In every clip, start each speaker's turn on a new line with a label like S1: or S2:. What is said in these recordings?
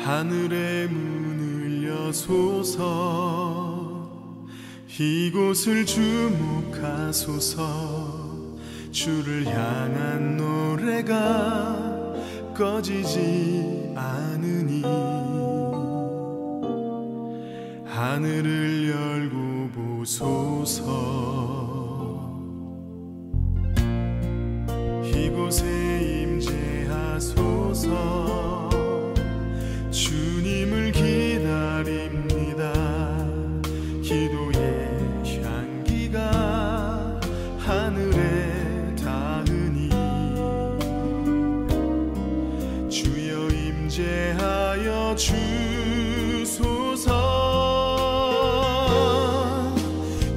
S1: 하늘의 문을 여소서 이곳을 주목하소서 주를 향한 노래가 꺼지지 않으니 하늘을 열고 보소서 이곳에 임재하소서 주님을 기다립니다 기도의 향기가 하늘에 닿으니 주여 임재하여 주소서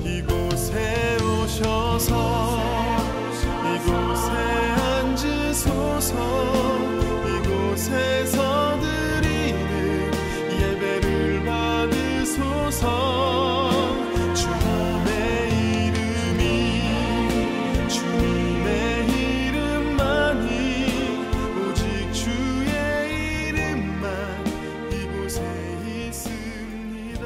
S1: 이곳에 오셔서 이곳에 앉으소서 이곳에서 드리는 예배를 받으소서 주님의 이름이 주님의 이름만이 오직 주의 이름만 이곳에 있습니다.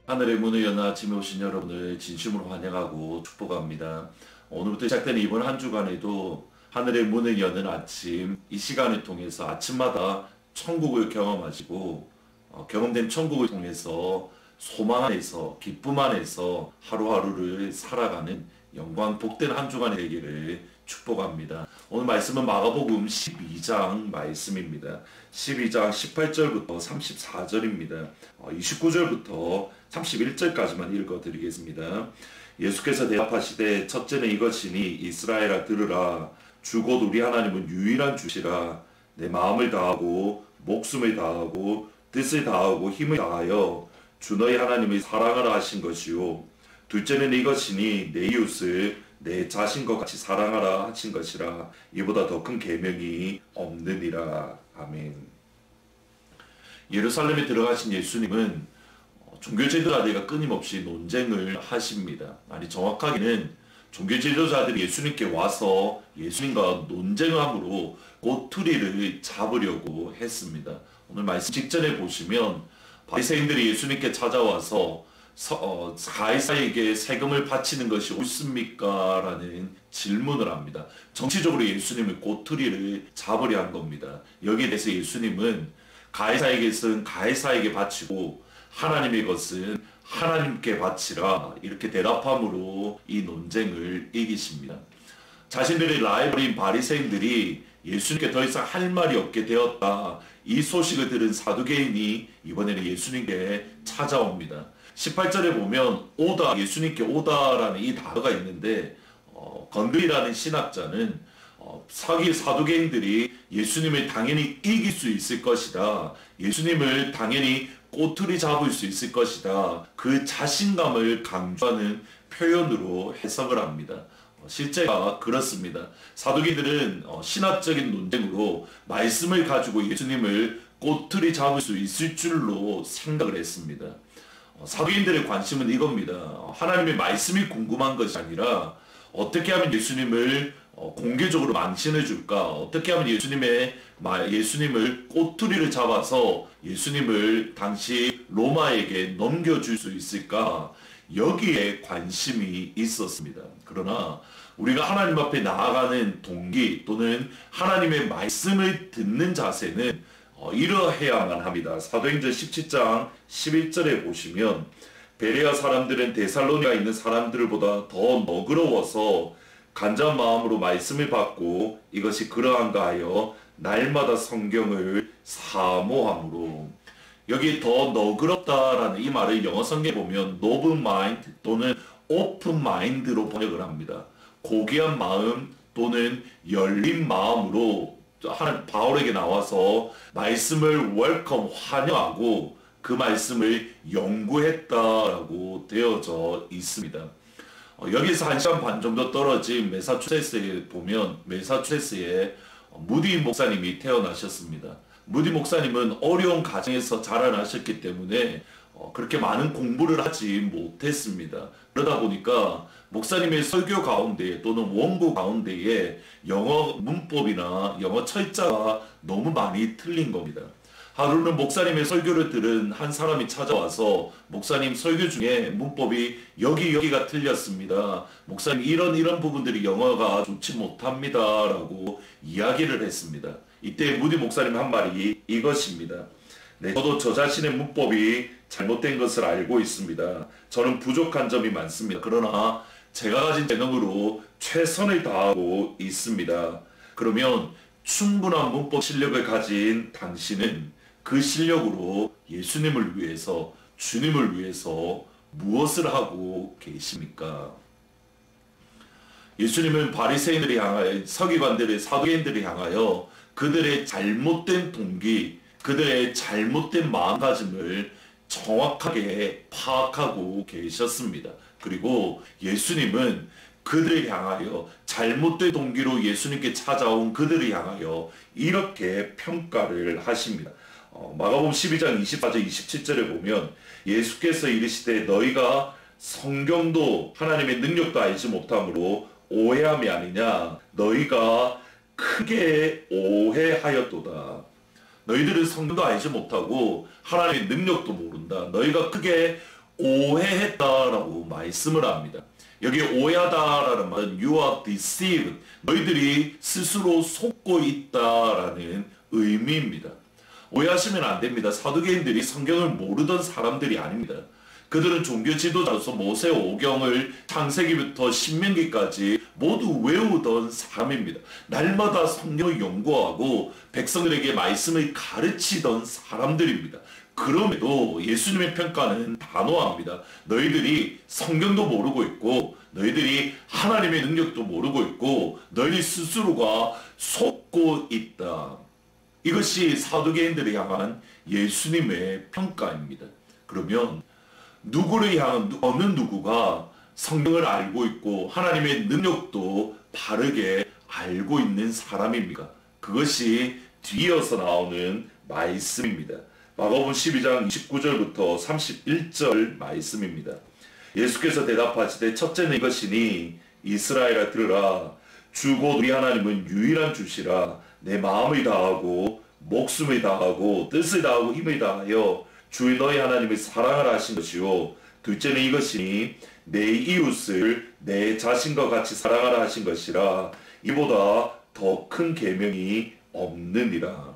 S2: 하늘의 문을 여는 아침에 오신 여러분을 진심으로 환영하고 축복합니다. 오늘부터 시작되는 이번 한 주간에도 하늘의 문을 여는 아침, 이 시간을 통해서 아침마다 천국을 경험하시고 경험된 천국을 통해서 소망 안에서 기쁨 안에서 하루하루를 살아가는 영광 복된 한 주간이 되기를 축복합니다. 오늘 말씀은 마가복음 12장 말씀입니다. 12장 18절부터 34절입니다. 29절부터 31절까지만 읽어드리겠습니다. 예수께서 대답하시되 첫째는 이것이니 이스라엘아 들으라 주 곧 우리 하나님은 유일한 주시라 내 마음을 다하고 목숨을 다하고 뜻을 다하고 힘을 다하여 주 너희 하나님을 사랑하라 하신 것이요 둘째는 이것이니 내 이웃을 내 자신과 같이 사랑하라 하신 것이라 이보다 더 큰 계명이 없느니라. 아멘. 예루살렘에 들어가신 예수님은 종교지도자들과 끊임없이 논쟁을 하십니다. 아니 정확하게는 종교지도자들이 예수님께 와서 예수님과 논쟁을 함으로 꼬투리를 잡으려고 했습니다. 오늘 말씀 직전에 보시면 바리새인들이 예수님께 찾아와서 가이사에게 세금을 바치는 것이 옳습니까? 라는 질문을 합니다. 정치적으로 예수님을 꼬투리를 잡으려 한 겁니다. 여기에 대해서 예수님은 가이사에게 것은 가이사에게 바치고 하나님의 것은 하나님께 바치라 이렇게 대답함으로 이 논쟁을 이기십니다. 자신들의 라이벌인 바리새인들이 예수님께 더 이상 할 말이 없게 되었다. 이 소식을 들은 사두개인이 이번에는 예수님께 찾아옵니다. 18절에 보면 오다, 예수님께 오다라는 이 단어가 있는데 건드리라는 신학자는 사두개인들이 예수님을 당연히 이길 수 있을 것이다. 예수님을 당연히 꼬투리 잡을 수 있을 것이다. 그 자신감을 강조하는 표현으로 해석을 합니다. 실제가 그렇습니다. 사두개인들은 신학적인 논쟁으로 말씀을 가지고 예수님을 꼬투리 잡을 수 있을 줄로 생각을 했습니다. 사두개인들의 관심은 이겁니다. 하나님의 말씀이 궁금한 것이 아니라 어떻게 하면 예수님을 공개적으로 망신해 줄까? 어떻게 하면 예수님을 꼬투리를 잡아서 예수님을 당시 로마에게 넘겨줄 수 있을까? 여기에 관심이 있었습니다. 그러나 우리가 하나님 앞에 나아가는 동기 또는 하나님의 말씀을 듣는 자세는 이러해야만 합니다. 사도행전 17장 11절에 보시면 베레아 사람들은 데살로니가에 있는 사람들보다 더 너그러워서 간절한 마음으로 말씀을 받고 이것이 그러한가 하여 날마다 성경을 사모함으로 여기 더 너그럽다라는 이 말을 영어 성경에 보면 noble mind 또는 open mind로 번역을 합니다. 고귀한 마음 또는 열린 마음으로 바울에게 나와서 말씀을 웰컴 환영하고 그 말씀을 연구했다라고 되어져 있습니다. 여기서 1시간 반 정도 떨어진 매사추세츠에 보면 매사추세츠에 무디 목사님이 태어나셨습니다. 무디 목사님은 어려운 가정에서 자라나셨기 때문에 그렇게 많은 공부를 하지 못했습니다. 그러다 보니까 목사님의 설교 가운데 또는 원고 가운데에 영어 문법이나 영어 철자가 너무 많이 틀린 겁니다. 하루는 목사님의 설교를 들은 한 사람이 찾아와서 목사님 설교 중에 문법이 여기가 틀렸습니다. 목사님 이런 부분들이 영어가 좋지 못합니다. 라고 이야기를 했습니다. 이때 무디 목사님 한 말이 이것입니다. 네, 저도 저 자신의 문법이 잘못된 것을 알고 있습니다. 저는 부족한 점이 많습니다. 그러나 제가 가진 재능으로 최선을 다하고 있습니다. 그러면 충분한 문법 실력을 가진 당신은 그 실력으로 예수님을 위해서, 주님을 위해서 무엇을 하고 계십니까? 예수님은 바리새인들을 향하여, 서기관들의 사도인들을 향하여 그들의 잘못된 동기, 그들의 잘못된 마음가짐을 정확하게 파악하고 계셨습니다. 그리고 예수님은 그들을 향하여, 잘못된 동기로 예수님께 찾아온 그들을 향하여 이렇게 평가를 하십니다. 마가복음 12장 24절 27절에 보면 예수께서 이르시되 너희가 성경도 하나님의 능력도 알지 못함으로 오해함이 아니냐, 너희가 크게 오해하였도다. 너희들은 성경도 알지 못하고 하나님의 능력도 모른다. 너희가 크게 오해했다라고 말씀을 합니다. 여기 오해하다라는 말은 you are deceived. 너희들이 스스로 속고 있다라는 의미입니다. 오해하시면 안 됩니다. 사두개인들이 성경을 모르던 사람들이 아닙니다. 그들은 종교 지도자로서 모세 오경을 창세기부터 신명기까지 모두 외우던 사람입니다. 날마다 성경을 연구하고 백성들에게 말씀을 가르치던 사람들입니다. 그럼에도 예수님의 평가는 단호합니다. 너희들이 성경도 모르고 있고 너희들이 하나님의 능력도 모르고 있고 너희 스스로가 속고 있다. 이것이 사두개인들을 향한 예수님의 평가입니다. 그러면 누구를 향한 어느 누구가 성경을 알고 있고 하나님의 능력도 바르게 알고 있는 사람입니까? 그것이 뒤이어서 나오는 말씀입니다. 마가복음 12장 29절부터 31절 말씀입니다. 예수께서 대답하시되 첫째는 이것이니 이스라엘아 들으라. 주 곧 우리 하나님은 유일한 주시라. 내 마음을 다하고 목숨을 다하고 뜻을 다하고 힘을 다하여 주 너희 하나님을 사랑하라 하신 것이요. 둘째는 이것이니 내 이웃을 내 자신과 같이 사랑하라 하신 것이라. 이보다 더 큰 계명이 없느니라.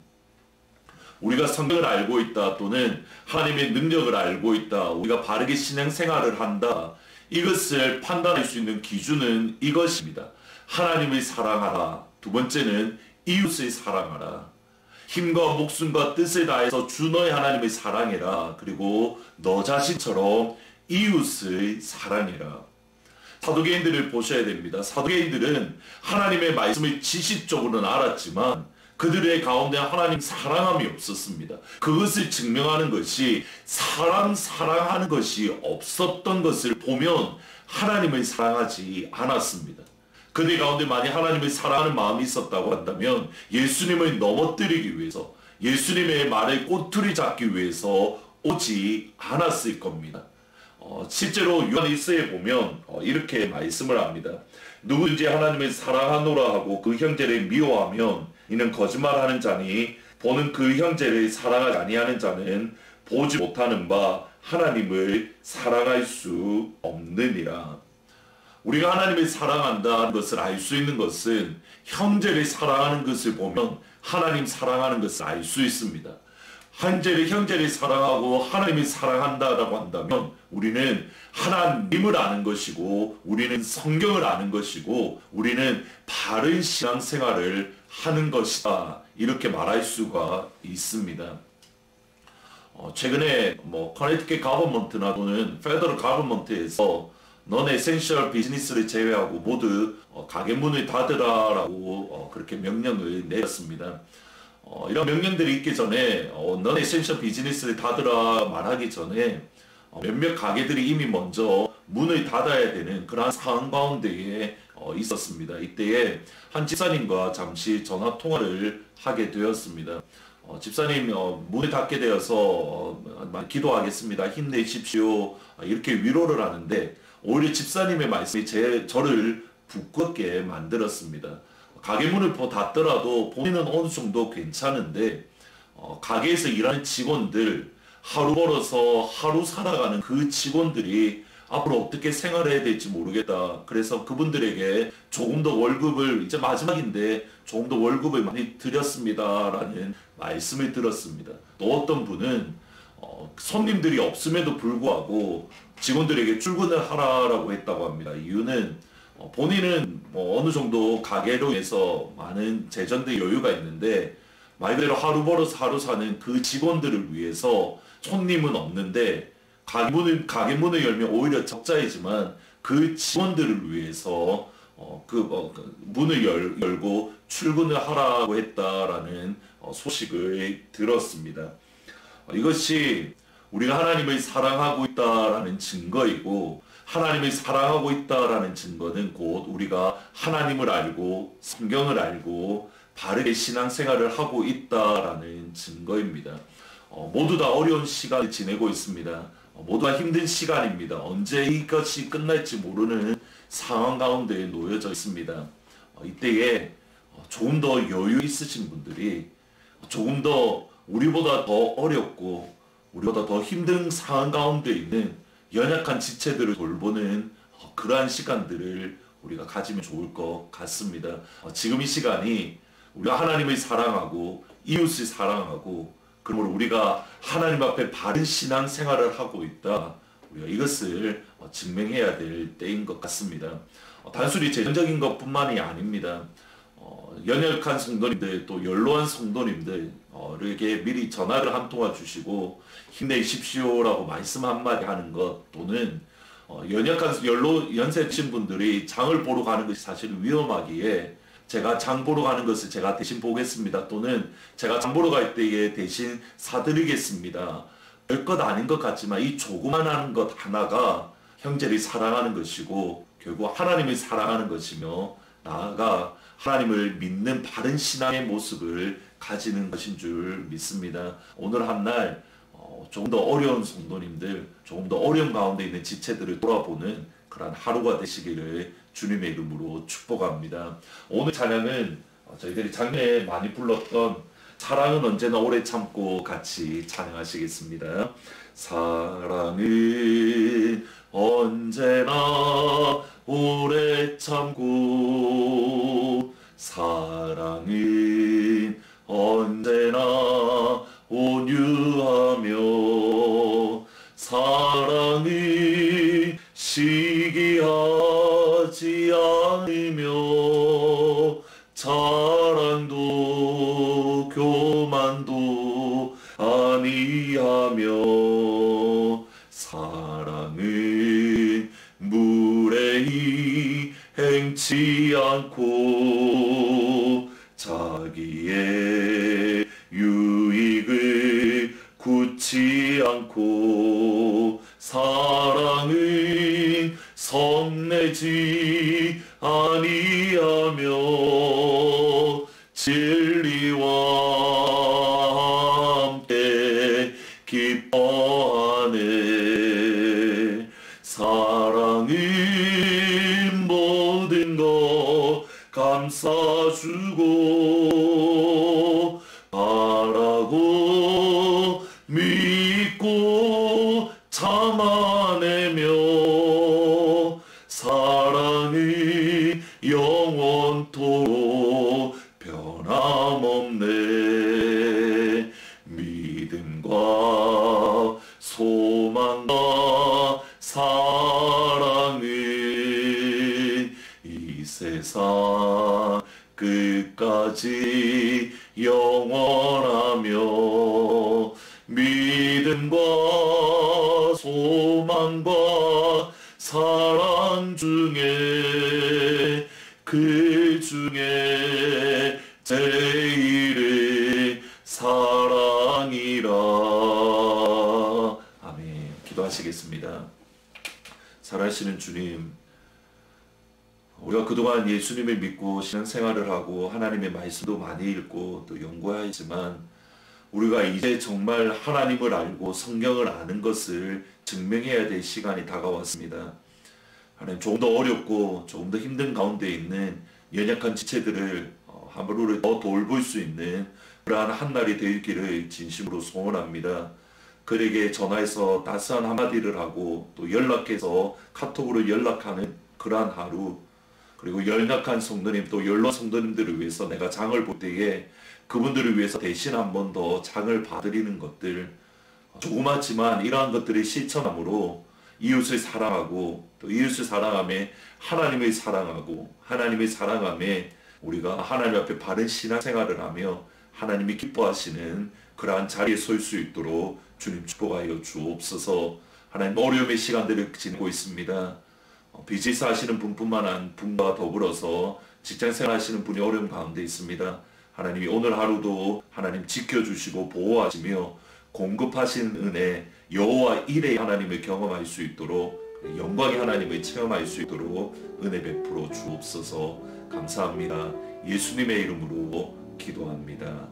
S2: 우리가 성경을 알고 있다 또는 하나님의 능력을 알고 있다, 우리가 바르게 신앙생활을 한다, 이것을 판단할 수 있는 기준은 이것입니다. 하나님을 사랑하라. 두 번째는 이웃을 사랑하라. 힘과 목숨과 뜻을 다해서 주 너의 하나님을 사랑해라. 그리고 너 자신처럼 이웃을 사랑해라. 사두개인들을 보셔야 됩니다. 사두개인들은 하나님의 말씀을 지식적으로는 알았지만 그들의 가운데 하나님 사랑함이 없었습니다. 그것을 증명하는 것이 사람 사랑하는 것이 없었던 것을 보면 하나님을 사랑하지 않았습니다. 그들 가운데 만약 하나님을 사랑하는 마음이 있었다고 한다면 예수님을 넘어뜨리기 위해서, 예수님의 말에 꼬투리 잡기 위해서 오지 않았을 겁니다. 실제로 요한 1서에 보면 이렇게 말씀을 합니다. 누구든지 하나님을 사랑하노라 하고 그 형제를 미워하면 이는 거짓말하는 자니 보는 그 형제를 사랑하지 아니하는 자는 보지 못하는 바 하나님을 사랑할 수 없느니라. 우리가 하나님을 사랑한다는 것을 알 수 있는 것은 형제를 사랑하는 것을 보면 하나님 사랑하는 것을 알 수 있습니다. 형제를 사랑하고 하나님을 사랑한다라고 한다면 우리는 하나님을 아는 것이고 우리는 성경을 아는 것이고 우리는 바른 신앙생활을 하는 것이다, 이렇게 말할 수가 있습니다. 최근에 커네티켓 가버먼트나 또는 페더럴 가버먼트에서 넌 에센셜 비즈니스를 제외하고 모두 가게 문을 닫으라라고 그렇게 명령을 내렸습니다. 이런 명령들이 있기 전에 넌 에센셜 비즈니스를 닫으라 말하기 전에 몇몇 가게들이 이미 먼저 문을 닫아야 되는 그러한 상황 가운데에 있었습니다. 이때에 한 집사님과 잠시 전화 통화를 하게 되었습니다. 집사님 문을 닫게 되어서 기도하겠습니다. 힘내십시오. 이렇게 위로를 하는데 오히려 집사님의 말씀이 저를 부끄럽게 만들었습니다. 가게 문을 닫더라도 본인은 어느 정도 괜찮은데 가게에서 일하는 직원들, 하루 벌어서 하루 살아가는 그 직원들이 앞으로 어떻게 생활해야 될지 모르겠다. 그래서 그분들에게 조금 더 월급을, 이제 마지막인데 조금 더 월급을 많이 드렸습니다 라는 말씀을 들었습니다. 또 어떤 분은 손님들이 없음에도 불구하고 직원들에게 출근을 하라고 했다고 합니다. 이유는 본인은 어느 정도 가게로 해서 많은 재정의 여유가 있는데 말 그대로 하루 벌어서 하루 사는 그 직원들을 위해서 손님은 없는데 가게 문을 열면 오히려 적자이지만 그 직원들을 위해서 문을 열고 출근을 하라고 했다라는 소식을 들었습니다. 이것이 우리가 하나님을 사랑하고 있다라는 증거이고, 하나님을 사랑하고 있다라는 증거는 곧 우리가 하나님을 알고 성경을 알고 바르게 신앙생활을 하고 있다라는 증거입니다. 모두 다 어려운 시간을 지내고 있습니다. 모두 다 힘든 시간입니다. 언제 이것이 끝날지 모르는 상황 가운데 놓여져 있습니다. 이때에 조금 더 여유 있으신 분들이 조금 더 우리보다 더 어렵고 우리보다 더 힘든 상황 가운데 있는 연약한 지체들을 돌보는 그러한 시간들을 우리가 가지면 좋을 것 같습니다. 지금 이 시간이 우리가 하나님을 사랑하고 이웃을 사랑하고, 그러므로 우리가 하나님 앞에 바른 신앙 생활을 하고 있다, 우리가 이것을 증명해야 될 때인 것 같습니다. 단순히 재정적인 것뿐만이 아닙니다. 연약한 성도님들, 또 연로한 성도님들에게 미리 전화를 한 통화 주시고 힘내십시오라고 말씀 한마디 하는 것, 또는 연약한 연세 드신 분들이 장을 보러 가는 것이 사실 위험하기에 제가 장 보러 가는 것을 제가 대신 보겠습니다, 또는 제가 장 보러 갈 때에 대신 사드리겠습니다. 별것 아닌 것 같지만 이 조그만한 것 하나가 형제를 사랑하는 것이고 결국 하나님을 사랑하는 것이며 나아가 하나님을 믿는 바른 신앙의 모습을 가지는 것인 줄 믿습니다. 오늘 한날 조금 더 어려운 성도님들, 조금 더 어려운 가운데 있는 지체들을 돌아보는 그러한 하루가 되시기를 주님의 이름으로 축복합니다. 오늘 찬양은 저희들이 작년에 많이 불렀던 사랑은 언제나 오래 참고 같이 찬양하시겠습니다. 사랑은 언제나 오래 참고, 사랑은 언제나 온유하며, 사랑은 시기하지 않으며, 자랑도 교만도 아니하며, 사랑은 무례히 행치 않고 자기의 유익을 굳지 않고, 사랑은 성내지 아니하며 진리와 함께 기뻐하네. 사랑은 모든 것 감싸주고 바라고 믿고 참아내며, 사랑은 영원토록 변함없네. 믿음과 소망과 사랑은 이 세상 끝까지 영원하며, 믿음과 소망과 사랑 중에 그 중에 제일은 사랑이라. 아멘. 기도하시겠습니다. 살아계시는 주님, 우리가 그동안 예수님을 믿고 신앙생활을 하고 하나님의 말씀도 많이 읽고 또 연구하지만 우리가 이제 정말 하나님을 알고 성경을 아는 것을 증명해야 될 시간이 다가왔습니다. 하나님, 조금 더 어렵고 조금 더 힘든 가운데 있는 연약한 지체들을 하루를 더 돌볼 수 있는 그러한 한 날이 되기를 진심으로 소원합니다. 그에게 전화해서 따스한 한마디를 하고 또 연락해서 카톡으로 연락하는 그러한 하루, 그리고 연약한 성도님 또 연로 성도님들을 위해서 내가 장을 볼 때에 그분들을 위해서 대신 한 번 더 장을 봐드리는 것들, 조그맣지만 이러한 것들이 실천함으로 이웃을 사랑하고 또 이웃을 사랑함에 하나님을 사랑하고 하나님을 사랑함에 우리가 하나님 앞에 바른 신앙생활을 하며 하나님이 기뻐하시는 그러한 자리에 설 수 있도록 주님 축복하여 주옵소서. 하나님, 어려움의 시간들을 지내고 있습니다. 비즈니스 하시는 분뿐만 분과 더불어서 직장생활 하시는 분이 어려움 가운데 있습니다. 하나님이 오늘 하루도 하나님 지켜주시고 보호하시며 공급하신 은혜, 여호와 일의 하나님을 경험할 수 있도록, 영광의 하나님을 체험할 수 있도록 은혜 베풀어 주옵소서. 감사합니다. 예수님의 이름으로 기도합니다.